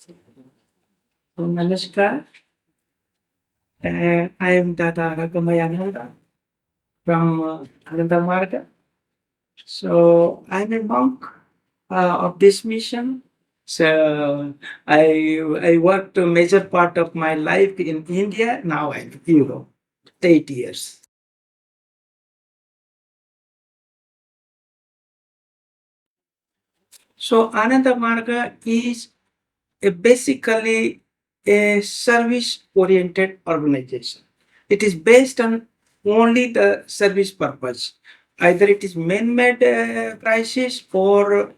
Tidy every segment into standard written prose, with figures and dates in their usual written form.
So, Namaskar. I am Dada Ragamayananda from Ananda Marga. So, I'm a monk of this mission. So, I worked a major part of my life in India. Now I'm in Europe, 8 years. So, Ananda Marga is basically a service oriented organization. It is based on only the service purpose. Either it is man made crisis or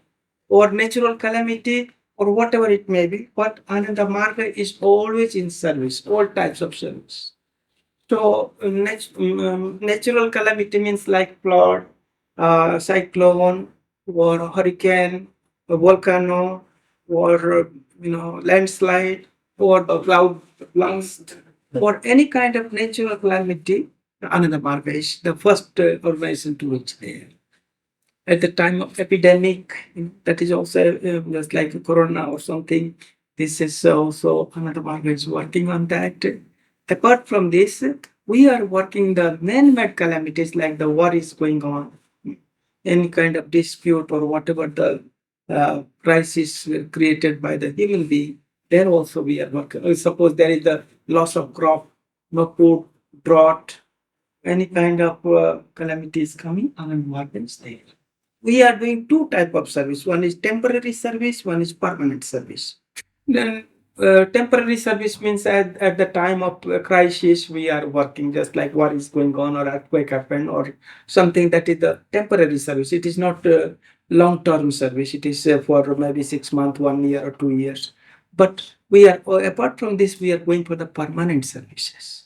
natural calamity or whatever it may be, but Ananda Marga is always in service, all types of service. So, natural calamity means like flood, cyclone, or hurricane, a volcano, or landslide, or a cloud blast, or any kind of natural calamity. Another Marga is the first organization to reach there. At the time of epidemic, that is also just like corona or something. This is also another Marga is working on that. Apart from this, we are working the man-made calamities like the war is going on, any kind of dispute or whatever the crisis created by the human being. There also we are working. Suppose there is the loss of crop, no food, drought, any kind of calamities coming, and markets there. We are doing two type of service. One is temporary service, one is permanent service. Then temporary service means at the time of crisis we are working, just like war is going on or earthquake happened or something. That is the temporary service. It is not long term service. It is for maybe 6 months, 1 year or 2 years. But we are apart from this we are going for the permanent services.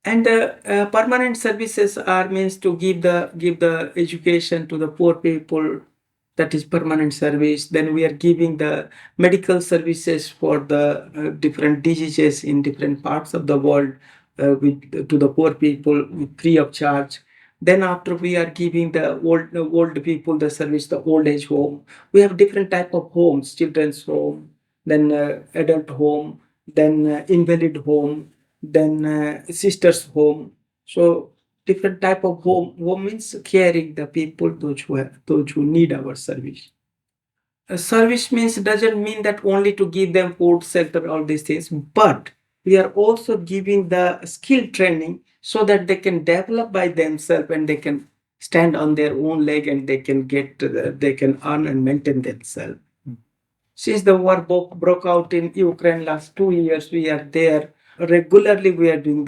And permanent services are means to give the education to the poor people. That is permanent service. Then we are giving the medical services for the different diseases in different parts of the world to the poor people free of charge. Then after we are giving the old people the service, the old age home. We have different type of homes: children's home, then adult home, then invalid home, then sisters home. So different type of home means caring the people, those who need our service. Service means doesn't mean that only to give them food, shelter, all these things, but we are also giving the skill training so that they can develop by themselves and they can stand on their own leg and they can earn and maintain themselves. Since the war broke out in Ukraine last 2 years, we are there regularly. We are doing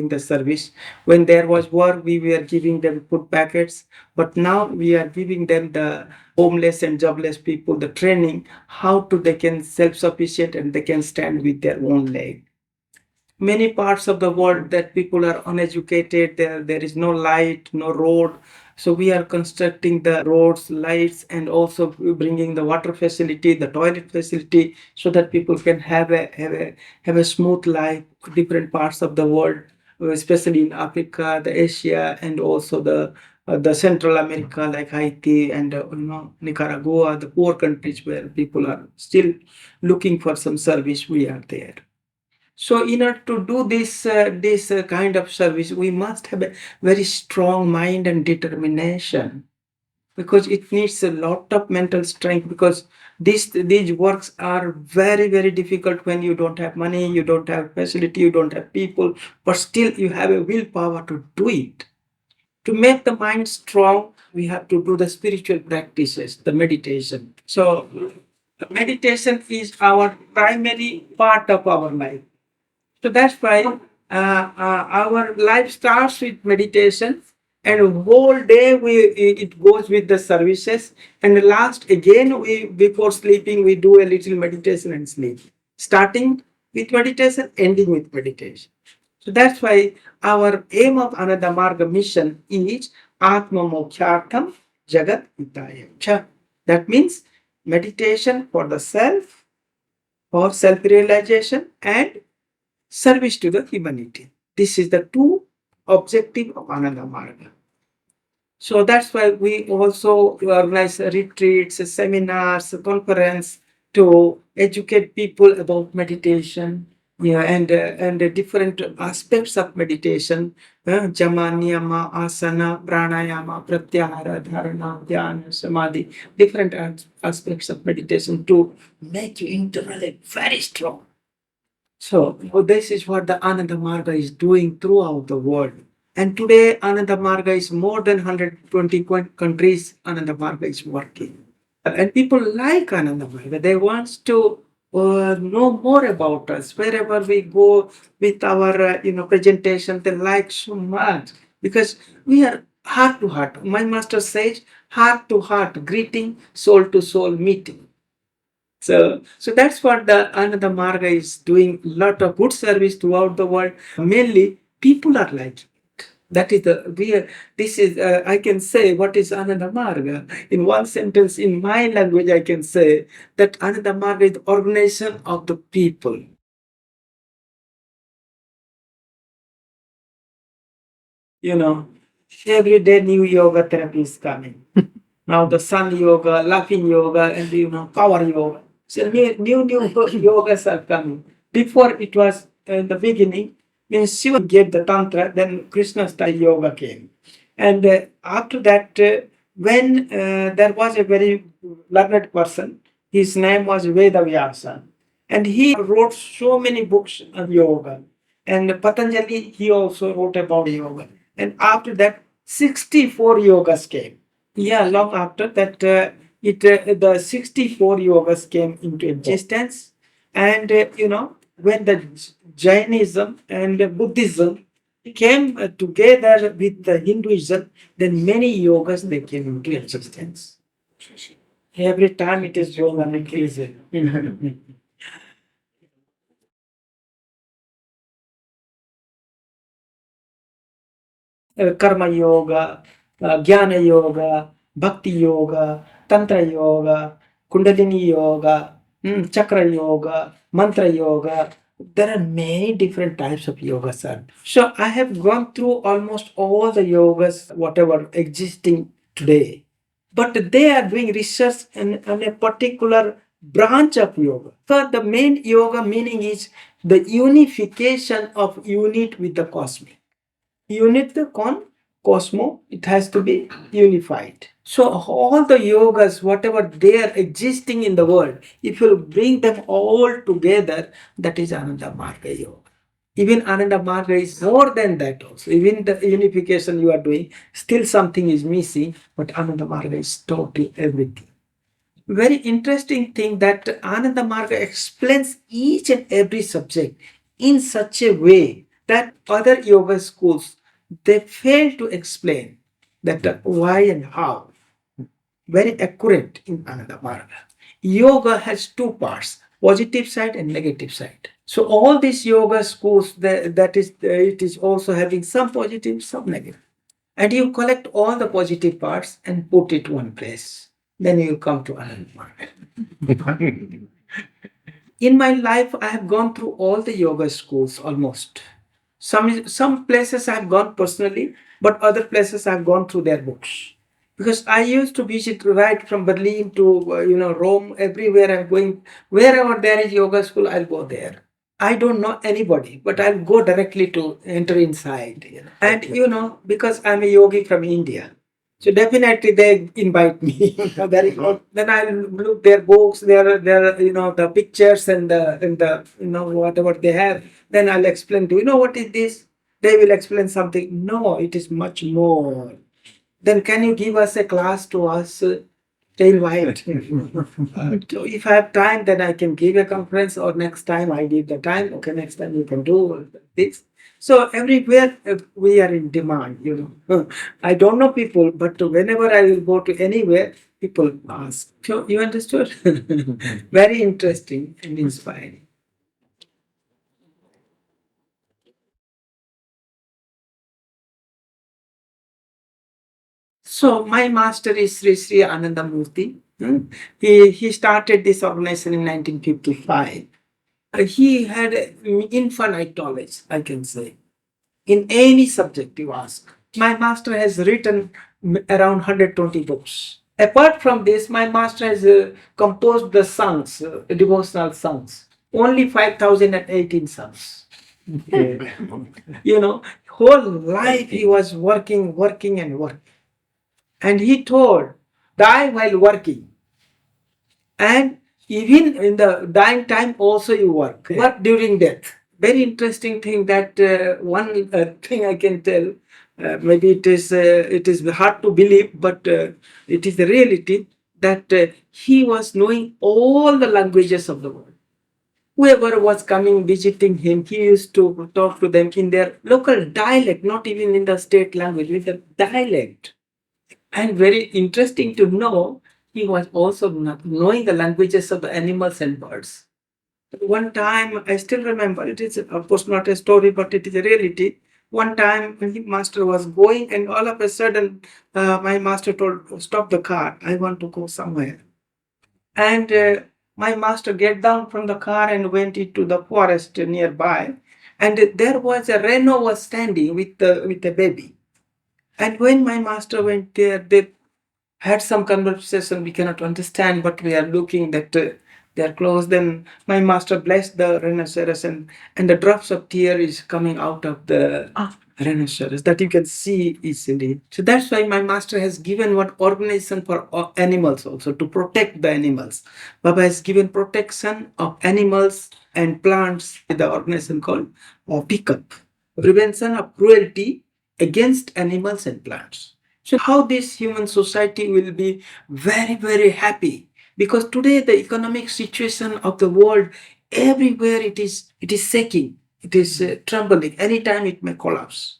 the service. When there was war, we were giving them food packets, but now we are giving them the homeless and jobless people the training how to they can self-sufficient and they can stand with their own leg. Many parts of the world that people are uneducated, there is no light, no road. So we are constructing the roads, lights, and also bringing the water facility, the toilet facility, so that people can have a smooth life. Different parts of the world, especially in Africa, the Asia, and also the Central America like Haiti and Nicaragua, the poor countries where people are still looking for some service. We are there. So, in order to do this kind of service, we must have a very strong mind and determination, because it needs a lot of mental strength. Because these works are very difficult when you don't have money, you don't have facility, you don't have people, but still you have a willpower to do it. To make the mind strong, we have to do the spiritual practices, the meditation. So, meditation is our primary part of our life. So that's why our life starts with meditation, and whole day it goes with the services. And last again, we before sleeping we do a little meditation and sleep. Starting with meditation, ending with meditation. So that's why our aim of Ananda Marga mission is Atma Mokhyartham Jagat Hitaya Cha. That means meditation for the self, for self-realization, and service to the humanity. This is the two objective of Ananda Marga. So that's why we also organize retreats, seminars, conference, to educate people about meditation, yeah, and the different aspects of meditation, jama, niyama, asana, pranayama, pratyahara, dharana, dhyana, samadhi, different aspects of meditation to make you internally very strong. So this is what the Ananda Marga is doing throughout the world. And today, Ananda Marga is more than 120 countries. Ananda Marga is working. And people like Ananda Marga. They want to know more about us. Wherever we go with our presentation, they like so much because we are heart to heart. My master says heart to heart greeting, soul to soul meeting. So that's what the Ananda Marga is doing. Lot of good service throughout the world. Mainly, people are liking it. That is the we. This is I can say what is Ananda Marga in one sentence. In my language, I can say that Ananda Marga is the organization of the people. You know, every day new yoga therapy is coming. Now the sun yoga, laughing yoga, and power yoga. So new yogas are coming. Before it was in the beginning, when Shiva gave the tantra, then Krishna style yoga came, and after that, when there was a very learned person, his name was Vedavyasa, and he wrote so many books on yoga. And Patanjali, he also wrote about yoga. And after that, 64 yogas came. Yeah, long after that, the 64 yogas came into existence, and when the Jainism and the Buddhism came together with the Hinduism, then many yogas they came into existence. Every time it is yoga increasing. Karma yoga, jnana yoga, bhakti yoga, tantra yoga, kundalini yoga, chakra yoga, mantra yoga. There are many different types of yogas. So I have gone through almost all the yogas, whatever existing today. But they are doing research on a particular branch of yoga. So the main yoga meaning is the unification of unit with the cosmic. Unit the cosmo, it has to be unified. So all the yogas, whatever they are existing in the world, if you bring them all together, that is Ananda Marga Yoga. Even Ananda Marga is more than that also. Even the unification you are doing, still something is missing, but Ananda Marga is total everything. Very interesting thing that Ananda Marga explains each and every subject in such a way that other yoga schools they fail to explain that why and how. Very accurate in Ananda Marga. Yoga has two parts: positive side and negative side. So all these yoga schools that is it is also having some positive, some negative, and you collect all the positive parts and put it one place. Then you come to Ananda Marga. In my life, I have gone through all the yoga schools almost. Some places I have gone personally, but other places I have gone through their books. Because I used to visit right from Berlin to Rome, everywhere I'm going, wherever there is yoga school, I'll go there. I don't know anybody, but I'll go directly to enter inside. And because I'm a yogi from India, so definitely they invite me. Very good. Then I look their books, their the pictures and the whatever they have. Then I'll explain to what is this? They will explain something. No, it is much more. Then can you give us a class to us? They invite. So if I have time, then I can give a conference, or next time I give the time. Okay, next time you can do this. So everywhere we are in demand. I don't know people, but whenever I will go to anywhere, people ask. So you understood? Very interesting and inspiring. So my master is Sri Ananda Murthy. He started this organization in 1955. He had infinite knowledge, I can say, in any subject you ask. My master has written around 120 books. Apart from this, my master has composed the songs, devotional songs. Only 5,018 songs. Okay. You know, whole life he was working, working and working. And he told, die while working. And even in the dying time also you work. Work during death. Very interesting thing that one thing I can tell. Maybe it is hard to believe, but it is the reality that he was knowing all the languages of the world. Whoever was coming visiting him, he used to talk to them in their local dialect, not even in the state language, with the dialect. And very interesting to know, he was also knowing the languages of the animals and birds. One time, I still remember, it is of course not a story, but it is a reality. One time, when the master was going, and all of a sudden, my master told, stop the car, I want to go somewhere. And my master get down from the car and went into the forest nearby. And there was a rhino was standing with a baby. And when my master went there, they had some conversation we cannot understand, but we are looking that they are close. Then my master blessed the rhinoceros, and the drops of tear is coming out of the rhinoceros that you can see easily. So that's why my master has given one organization for animals also to protect the animals. Baba has given protection of animals and plants with the organization called pickup, prevention of cruelty against animals and plants. So how this human society will be very, very happy, because today the economic situation of the world, everywhere it is shaking, it is trembling. Anytime it may collapse.